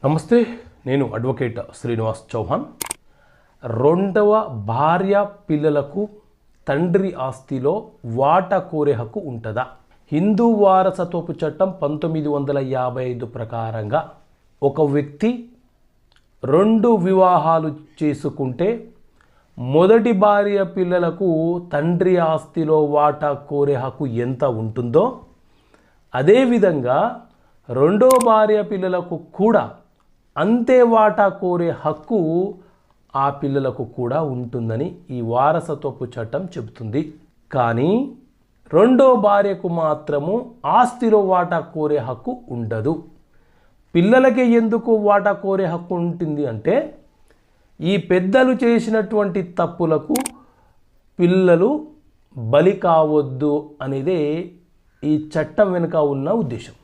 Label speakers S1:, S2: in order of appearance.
S1: నమస్తే, నేను అడ్వకేట్ శ్రీనివాస్ చౌహాన్. రెండవ భార్య పిల్లలకు తండ్రి ఆస్తిలో వాటా కోరే హక్కు ఉంటుందా? హిందూ వారసత్వపు చట్టం 1955 ప్రకారంగా ఒక వ్యక్తి 2 వివాహాలు చేసుకుంటే మొదటి భార్య పిల్లలకు తండ్రి ఆస్తిలో వాటా కోరే హక్కు ఎంత ఉంటుందో అదేవిధంగా రెండో భార్య పిల్లలకు కూడా అంతే వాటా కోరే హక్కు ఆ పిల్లలకు కూడా ఉంటుందని ఈ వారసత్వపు చట్టం చెబుతుంది. కానీ రెండో భార్యకు మాత్రము ఆస్తిలో వాటా కోరే హక్కు ఉండదు. పిల్లలకి ఎందుకు వాటా కోరే హక్కు ఉంటుంది అంటే, ఈ పెద్దలు చేసినటువంటి తప్పులకు పిల్లలు బలి కావద్దు అనేదే ఈ చట్టం వెనుక ఉన్న ఉద్దేశం.